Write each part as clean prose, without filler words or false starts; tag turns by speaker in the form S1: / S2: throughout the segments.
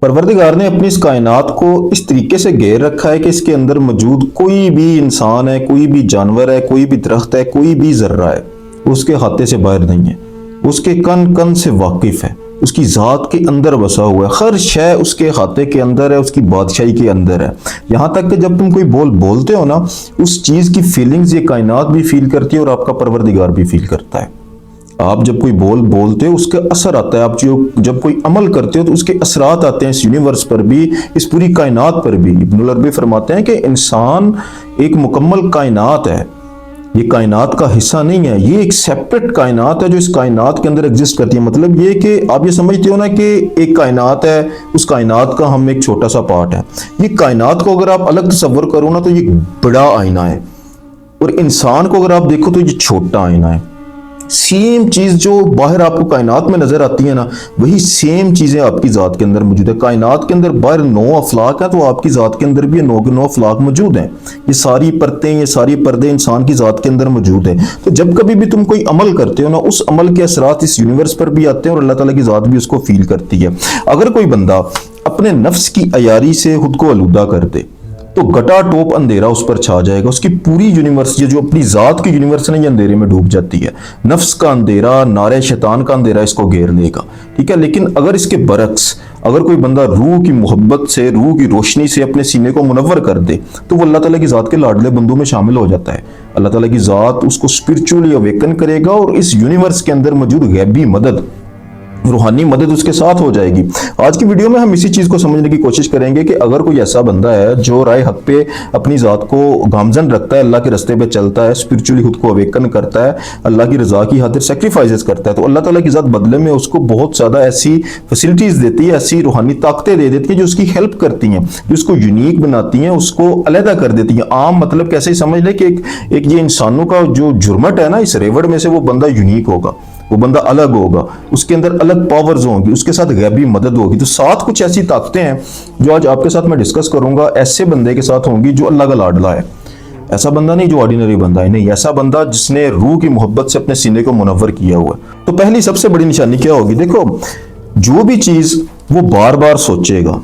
S1: परवरदिगार ने अपनी इस कायनात को इस तरीके से घेर रखा है कि इसके अंदर मौजूद कोई भी इंसान है, कोई भी जानवर है, कोई भी दरख्त है, कोई भी जर्रा है, उसके हाथे से बाहर नहीं है। उसके कन कन से वाकिफ है, उसकी ज़ात के अंदर बसा हुआ है, हर शय उसके हाथे के अंदर है, उसकी बादशाही के अंदर है। यहाँ तक कि जब तुम कोई बोलते हो ना, उस चीज़ की फीलिंग्स ये कायनात भी फील करती है और आपका परवरदिगार भी फील करता है। आप जब कोई बोलते हो उसका असर आता है, आप जब कोई अमल करते हो तो उसके असरात आते हैं इस यूनिवर्स पर भी, इस पूरी कायनात पर भी। इब्नुल अरबी फरमाते हैं कि इंसान एक मुकम्मल कायनात है, ये कायनात का हिस्सा नहीं है, ये एक सेपरेट कायनात है जो इस कायनात के अंदर एग्जिस्ट करती है। मतलब ये कि आप ये समझते हो ना कि एक कायनात है, उस कायनात का हम एक छोटा सा पार्ट है। ये कायनात को अगर आप अलग तसव्वुर करो ना तो ये बड़ा आईना है, और इंसान को अगर आप देखो तो ये छोटा आईना है। सेम चीज जो बाहर आपको कायनात में नजर आती है ना, वही सेम चीजें आपकी जात के अंदर मौजूद है। कायनात के अंदर बाहर 9 अफलाक है, तो आपकी जात के अंदर भी 9 अफलाक मौजूद हैं। ये सारी परतें, ये सारी पर्दे इंसान की जात के अंदर मौजूद है। तो जब कभी भी तुम कोई अमल करते हो ना, उस अमल के असरात इस यूनिवर्स पर भी आते हैं और अल्लाह ताला की जात भी उसको फील करती है। अगर कोई बंदा अपने नफ्स की अयारी से खुद को आलूदा कर दे तो गटा टोप अंधेरा उस पर छा जाएगा। उसकी पूरी यूनिवर्स, ये जो अपनी जात की यूनिवर्स है, ये अंधेरे में डूब जाती है। नफ्स का अंधेरा, नारे शैतान का अंधेरा इसको घेर लेगा, ठीक है। लेकिन अगर इसके बरक्स, अगर कोई बंदा रूह की मोहब्बत से, रूह की रोशनी से अपने सीने को मुनव्वर कर दे तो वो अल्लाह ताला की जात के लाडले बंदों में शामिल हो जाता है। अल्लाह ताला की जात उसको स्पिरिचुअली अवेकन करेगा और इस यूनिवर्स के अंदर मौजूद गैबी मदद, रूहानी मदद उसके साथ हो जाएगी। आज की वीडियो में हम इसी चीज को समझने की कोशिश करेंगे कि अगर कोई ऐसा बंदा है जो राह हक पे अपनी जात को गामजन रखता है, अल्लाह के रास्ते पे चलता है, स्पिरिचुअली खुद को अवेकन करता है, अल्लाह की रजा की खातिर सैक्रिफाइसेस करता है, तो अल्लाह ताला की जात बदले में उसको बहुत ज्यादा ऐसी फैसिलिटीज देती है, ऐसी रूहानी ताकतें दे देती है जो उसकी हेल्प करती हैं, जो उसको यूनिक बनाती हैं, उसको अलहदा कर देती हैं। आम मतलब कैसे समझ ले कि एक ये इंसानों का जो जुर्मट है ना, इस रेवड़ में से वो बंदा यूनिक होगा, वो बंदा अलग होगा, उसके अंदर अलग पावर्स होंगी, उसके साथ गैबी मदद होगी। तो साथ कुछ ऐसी ताकतें हैं जो आज आपके साथ मैं डिस्कस करूंगा, ऐसे बंदे के साथ होंगी जो अल्लाह का लाडला है। ऐसा बंदा नहीं जो ऑर्डिनरी बंदा है, नहीं, ऐसा बंदा जिसने रूह की मोहब्बत से अपने सीने को मुनव्वर किया हुआ है। तो पहली सबसे बड़ी निशानी क्या होगी? देखो, जो भी चीज वो बार बार सोचेगा,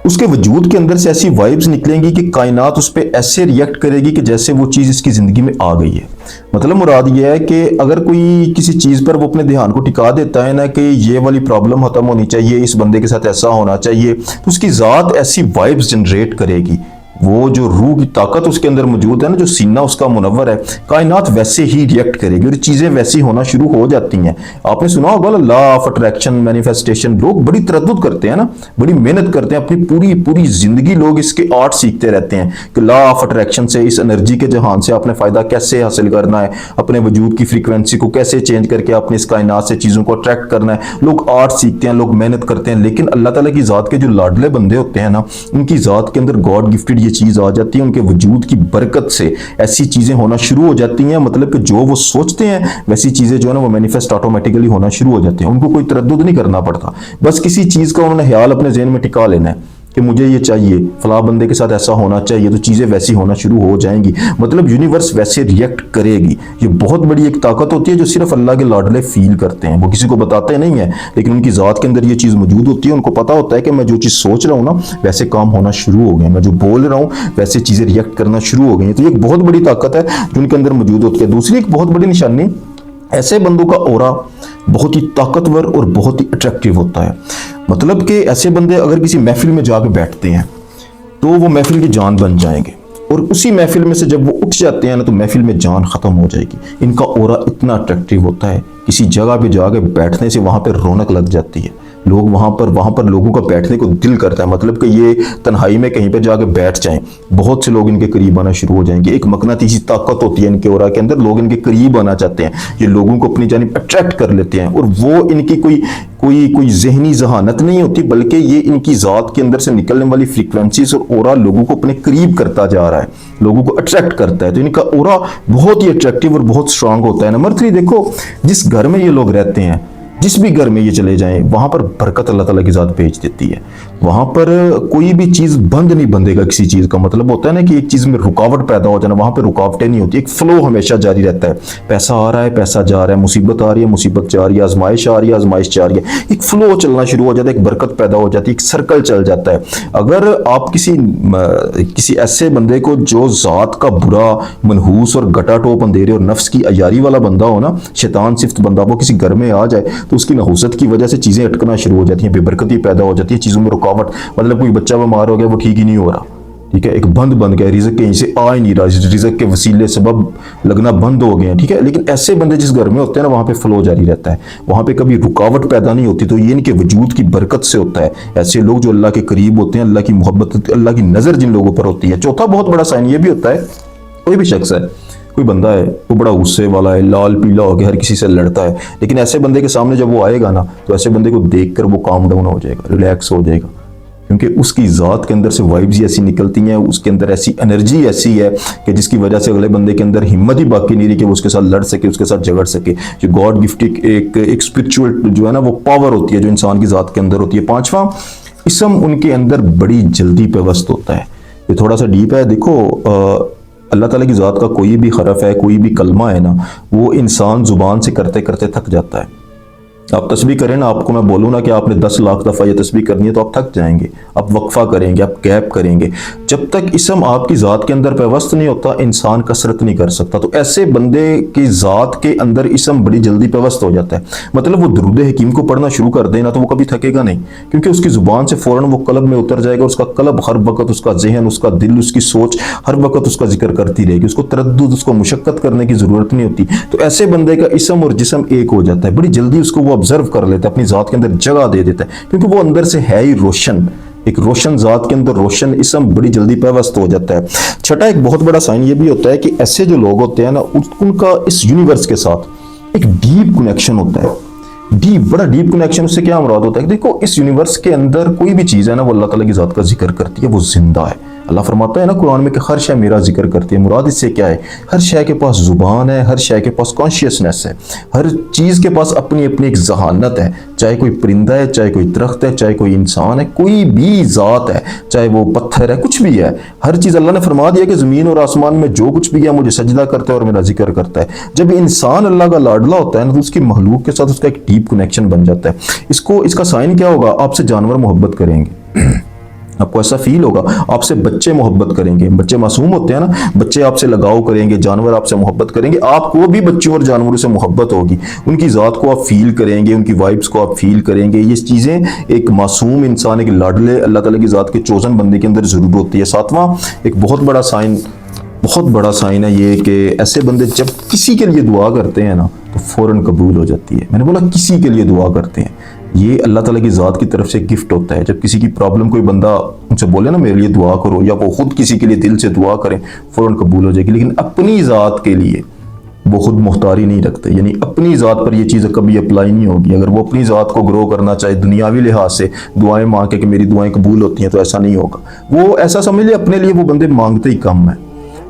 S1: उसके वजूद के अंदर से ऐसी वाइब्स निकलेंगी कि कायनात उस पर ऐसे रिएक्ट करेगी कि जैसे वो चीज़ इसकी ज़िंदगी में आ गई है। मतलब मुराद ये है कि अगर कोई किसी चीज़ पर वो अपने ध्यान को टिका देता है ना कि ये वाली प्रॉब्लम खत्म होनी चाहिए, इस बंदे के साथ ऐसा होना चाहिए, तो उसकी ज़ात ऐसी वाइब्स जनरेट करेगी। वो जो रूह की ताकत उसके अंदर मौजूद है ना, जो सीना उसका मुनव्वर है, कायनात वैसे ही रिएक्ट करेगी और चीज़ें वैसी होना शुरू हो जाती हैं। आपने सुना होगा लॉ ऑफ अट्रैक्शन, मैनिफेस्टेशन। लोग बड़ी तरद्दुद करते हैं ना, बड़ी मेहनत करते हैं, अपनी पूरी पूरी जिंदगी लोग इसके आर्ट सीखते रहते हैं कि लॉ ऑफ अट्रैक्शन से, इस एनर्जी के जहान से आपने फ़ायदा कैसे हासिल करना है, अपने वजूद की फ्रीक्वेंसी को कैसे चेंज करके आपने इस कायनात से चीज़ों को अट्रैक्ट करना है। लोग आर्ट सीखते हैं, लोग मेहनत करते हैं, लेकिन अल्लाह ताला की ज़ात के जो लाडले बंदे होते हैं ना, उनकी ज़ात के अंदर गॉड गिफ्टेड चीज आ जाती है, उनके वजूद की बरकत से ऐसी चीजें होना शुरू हो जाती हैं। मतलब कि जो वो सोचते हैं वैसी चीजें जो है ना वो मैनिफेस्ट ऑटोमेटिकली होना शुरू हो जाती हैं। उनको कोई तरद्दुद नहीं करना पड़ता, बस किसी चीज का उन्होंने ख्याल अपने ज़हन में टिका लेना है कि मुझे ये चाहिए, फला बंदे के साथ ऐसा होना चाहिए, तो चीज़ें वैसी होना शुरू हो जाएंगी। मतलब यूनिवर्स वैसे रिएक्ट करेगी। ये बहुत बड़ी एक ताकत होती है जो सिर्फ अल्लाह के लाडले फील करते हैं, वो किसी को बताते नहीं है, लेकिन उनकी ज़ात के अंदर ये चीज़ मौजूद होती है। उनको पता होता है कि मैं जो चीज़ सोच रहा हूँ ना वैसे काम होना शुरू हो गए, मैं जो बोल रहा हूँ वैसे चीज़ें रिएक्ट करना शुरू हो गई। तो ये एक बहुत बड़ी ताकत है जो उनके अंदर मौजूद होती है। दूसरी एक बहुत बड़ी निशानी, ऐसे बंदों का ऑरा बहुत ही ताकतवर और बहुत ही अट्रैक्टिव होता है। मतलब कि ऐसे बंदे अगर किसी महफिल में जाके बैठते हैं तो वो महफिल की जान बन जाएंगे, और उसी महफिल में से जब वो उठ जाते हैं ना तो महफिल में जान खत्म हो जाएगी। इनका ऑरा इतना अट्रैक्टिव होता है, किसी जगह पे जाके बैठने से वहां पर रौनक लग जाती है। लोग वहां पर लोगों का बैठने को दिल करता है। मतलब कि ये तन्हाई में कहीं पे जाके बैठ जाएं, बहुत से लोग इनके करीब आना शुरू हो जाएंगे। एक मकनातीसी ताकत होती है इनके ऑरा के अंदर, लोग इनके करीब आना चाहते हैं, ये लोगों को अपनी जानिब अट्रैक्ट कर लेते हैं। और वो इनकी कोई जहनी जहानत नहीं होती, बल्कि ये इनकी ज़ात के अंदर से निकलने वाली फ्रीक्वेंसीज और ऑरा लोगों को अपने करीब करता जा रहा है, लोगों को अट्रैक्ट करता है। तो इनका ऑरा बहुत ही अट्रैक्टिव और बहुत स्ट्रांग होता है। नंबर 3, देखो, जिस घर में ये लोग रहते हैं जिस भी घर में ये चले जाएं वहां पर बरकत अल्लाह ताला की ज़ात भेज देती है। वहां पर कोई भी चीज़ बंद नहीं बंधेगा। किसी चीज़ का मतलब होता है ना कि एक चीज़ में रुकावट पैदा हो जाना, वहां पर रुकावटें नहीं होती, एक फ्लो हमेशा जारी रहता है। पैसा आ रहा है, पैसा जा रहा है, मुसीबत आ रही है, मुसीबत जा रही है, आजमाइश आ रही है, आजमाइश जा रही है, एक फ्लो चलना शुरू हो जाता है, एक बरकत पैदा हो जाती है, एक सर्कल चल जाता है। अगर आप किसी ऐसे बंदे को जो ज़ात का बुरा, मनहूस और गटा टोप अंधेरे और नफ्स की अयारी वाला बंदा हो ना, शैतान सिफ्त बंदा, वो किसी घर में आ जाए तो उसकी नहुसत की वजह से चीज़ें अटकना शुरू हो जाती हैं, बेबरकती पैदा हो जाती है, चीज़ों में रुकावट, मतलब कोई बच्चा बीमार हो गया वो ठीक ही नहीं हो रहा, ठीक है, एक बंद बन गया, रिज़्क कहीं से आ ही नहीं रहा, रिज़्क के वसीले सबब लगना बंद हो गए हैं, ठीक है। लेकिन ऐसे बंदे जिस घर में होते हैं ना, वहाँ पे फ्लो जारी रहता है, वहाँ पे कभी रुकावट पैदा नहीं होती, तो ये इनके वजूद की बरकत से होता है। ऐसे लोग जो अल्लाह के करीब होते हैं, अल्लाह की मोहब्बत, अल्लाह की नज़र जिन लोगों पर होती है। चौथा बहुत बड़ा साइन ये भी होता है, कोई भी शख्स है, कोई बंदा है, वो बड़ा गुस्से वाला है, लाल पीला हो गया, हर किसी से लड़ता है, लेकिन ऐसे बंदे के सामने जब वो आएगा ना, तो ऐसे बंदे को देखकर वो काम डाउन हो जाएगा, रिलैक्स हो जाएगा, क्योंकि उसकी ज़ात के अंदर से वाइब्स ऐसी निकलती हैं, उसके अंदर ऐसी एनर्जी ऐसी है कि जिसकी वजह से अगले बंदे के अंदर हिम्मत ही बाकी नहीं रही कि वो उसके साथ लड़ सके, उसके साथ झगड़ सके। जो गॉड गिफ्ट एक स्पिरिचुअल जो है ना, वो पावर होती है जो इंसान की ज़ात के अंदर होती है। पांचवा, इसम उनके अंदर बड़ी जल्दी पेवस्त होता है। ये थोड़ा सा डीप है। देखो, अल्लाह ताला की ज़ात का कोई भी हरफ है, कोई भी कलमा है ना, वो इंसान ज़ुबान से करते करते थक जाता है। आप तस्बीह करें ना, आपको मैं बोलूँ ना कि आपने 10 लाख दफ़ा ये तस्बीह करनी है तो आप थक जाएंगे, आप वक्फा करेंगे, आप गैप करेंगे। जब तक इसम आपकी ज़ात के अंदर पेवस्त नहीं होता, इंसान कसरत नहीं कर सकता। तो ऐसे बंदे की ज़ात के अंदर इसम बड़ी जल्दी पेवस्त हो जाता है। मतलब वो दुरूद हकीम को पढ़ना शुरू कर देना तो वो कभी थकेगा नहीं, क्योंकि उसकी ज़ुबान से फ़ौरन वो कल्ब में उतर जाएगा। उसका कल्ब हर वक्त, उसका जहन, उसका दिल, उसकी सोच हर वक्त उसका जिक्र करती रहेगी। उसको तरद्दुद, उसको मुशक्कत करने की ज़रूरत नहीं होती। तो ऐसे बंदे का इसम और जिस्म एक हो जाता है, बड़ी जल्दी उसको वो ऑब्जर्व कर लेता है, अपनी ज़ात के अंदर जगह दे देता है, क्योंकि वो अंदर से है ही रोशन। एक रोशन ज़ात के अंदर रोशन इसम बड़ी जल्दी पेवस्त हो जाता है। छठा, एक बहुत बड़ा साइन ये भी होता है कि ऐसे जो लोग होते हैं ना, उनका इस यूनिवर्स के साथ एक डीप कनेक्शन होता है। बड़ा डीप कनेक्शन। उससे क्या मुराद होता है? देखो, इस यूनिवर्स के अंदर कोई भी चीज़ है ना, वो अल्लाह ताला की ज़ात का जिक्र करती है, वो जिंदा है। अल्लाह फरमाता है ना कुरान में कि हर शय मेरा जिक्र करती है। मुराद इससे क्या है? हर शय के पास जुबान है, हर शय के पास कॉन्शियसनेस है, हर चीज़ के पास अपनी अपनी एक जहानत है। चाहे कोई परिंदा है, चाहे कोई दरख्त है, चाहे कोई इंसान है, कोई भी ज़ात है, चाहे वो पत्थर है, कुछ भी है, हर चीज़ अल्लाह ने फरमा दिया कि ज़मीन और आसमान में जो कुछ भी है मुझे सजदा करता है और मेरा जिक्र करता है। जब इंसान अल्लाह का लाडला होता है ना, तो उसकी महलूक के साथ उसका एक डीप कनेक्शन बन जाता है। इसका साइन क्या होगा? आपसे जानवर मोहब्बत करेंगे, आपको ऐसा फील होगा। आपसे बच्चे मोहब्बत करेंगे, बच्चे मासूम होते हैं ना, बच्चे आपसे लगाव करेंगे, जानवर आपसे मोहब्बत करेंगे, आपको भी बच्चों और जानवरों से मोहब्बत होगी। उनकी ज़ात को आप फील करेंगे, उनकी वाइब्स को आप फील करेंगे। ये चीज़ें एक मासूम इंसान, एक लाडले अल्लाह ताला की ज़ात के चोज़न बंदे के अंदर ज़रूर होती है। सातवां, एक बहुत बड़ा साइन है ये कि ऐसे बंदे जब किसी के लिए दुआ करते हैं ना, तो फ़ौरन कबूल हो जाती है। मैंने बोला किसी के लिए दुआ करते हैं, ये अल्लाह ताला की ज़ात की तरफ से गिफ्ट होता है। जब किसी की प्रॉब्लम कोई बंदा उनसे बोले ना मेरे लिए दुआ करो, या वो खुद किसी के लिए दिल से दुआ करें, फ़ौरन कबूल हो जाएगी। लेकिन अपनी ज़ात के लिए वो खुद मुख्तारी नहीं रखते, यानी अपनी ज़ात पर ये चीज़ कभी अप्लाई नहीं होगी। अगर वो अपनी ज़ात को ग्रो करना चाहे दुनियावी लिहाज से, दुआएं मांग के कि मेरी दुआएं कबूल होती हैं, तो ऐसा नहीं होगा। वो ऐसा समझ ले अपने लिए वो बंदे मांगते ही कम है।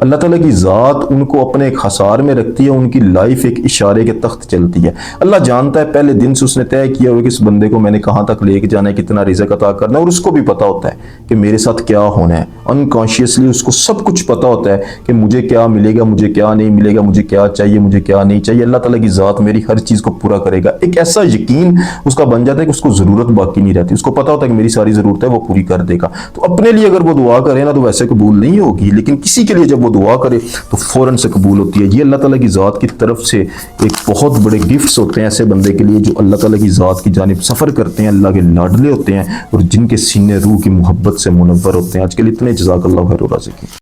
S1: अल्लाह ताला की ज़ात उनको अपने एक हसार में रखती है, उनकी लाइफ एक इशारे के तख्त चलती है। अल्लाह जानता है, पहले दिन से उसने तय किया हुआ कि इस बंदे को मैंने कहाँ तक लेके जाना है, कितना रिज़्क अता करना है, और उसको भी पता होता है कि मेरे साथ क्या होना है। अनकॉन्शियसली उसको सब कुछ पता होता है कि मुझे क्या मिलेगा, मुझे क्या नहीं मिलेगा, मुझे क्या चाहिए, मुझे क्या नहीं चाहिए। अल्लाह ताला की ज़ात मेरी हर चीज़ को पूरा करेगा। एक ऐसा यकीन उसका बन जाता है कि उसको ज़रूरत बाकी नहीं रहती। उसको पता होता है कि मेरी सारी ज़रूरत है वो पूरी कर देगा। तो अपने लिए अगर वो दुआ करे ना, तो वैसे कबूल नहीं होगी, लेकिन किसी के लिए जब वो दुआ करे तो फौरन से कबूल होती है। ये अल्लाह ताला की ज़ात की तरफ से एक बहुत बड़े गिफ्ट्स होते हैं ऐसे बंदे के लिए जो अल्लाह ताला की ज़ात की जानिब सफ़र करते हैं, अल्लाह के लाडले होते हैं और जिनके सीने रूह की मोहब्बत से मुनव्वर होते हैं। आज के लिए इतने, जज़ाकल्लाहु खैर व राज़िकीन।